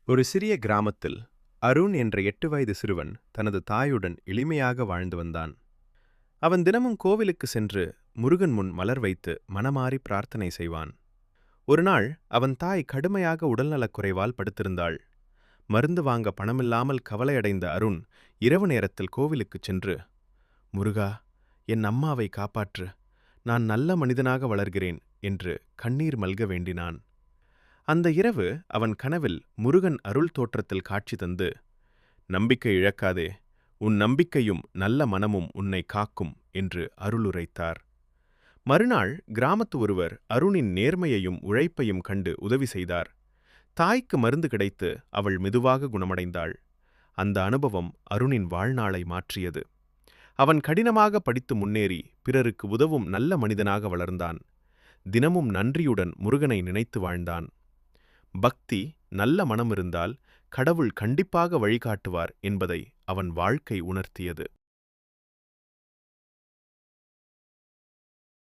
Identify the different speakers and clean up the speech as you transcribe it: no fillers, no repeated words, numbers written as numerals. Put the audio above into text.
Speaker 1: ஒரு சிறிய கிராமத்தில் அருண் என்ற 8 வயது சிறுவன் தனது தாயுடன் எளிமையாக வாழ்ந்து வந்தான். அவன் தினமும் கோவிலுக்கு சென்று முருகன் முன் மலர் வைத்து மனமாறி பிரார்த்தனை செய்வான். ஒருநாள் அவன் தாய் கடுமையாக உடல்நலக் குறைவால் படுத்திருந்தாள். மருந்து வாங்க பணமில்லாமல் கவலையடைந்த அருண் இரவு நேரத்தில் கோவிலுக்குச் சென்று, முருகா, என் அம்மாவை காப்பாற்று, நான் நல்ல மனிதனாக வளர்கிறேன் என்று கண்ணீர் மல்க வேண்டினான். அந்த இரவு அவன் கனவில் முருகன் அருள் தோற்றத்தில் காட்சி தந்து, நம்பிக்கை இழக்காதே, உன் நம்பிக்கையும் நல்ல மனமும் உன்னை காக்கும் என்று அருளுரைத்தார். மறுநாள் கிராமத்து ஒருவர் அருணின் நேர்மையையும் உழைப்பையும் கண்டு உதவி செய்தார். தாய்க்கு மருந்து கிடைத்து அவள் மெதுவாக குணமடைந்தாள். அந்த அனுபவம் அருணின் வாழ்நாளை மாற்றியது. அவன் கடினமாக படித்து முன்னேறி பிறருக்கு உதவும் நல்ல மனிதனாக வளர்ந்தான். தினமும் நன்றியுடன் முருகனை நினைத்து வாழ்ந்தான். பக்தி, நல்ல மனம் இருந்தால் கடவுள் கண்டிப்பாக வழிகாட்டுவார் என்பதை அவன் வாழ்க்கை உணர்த்தியது.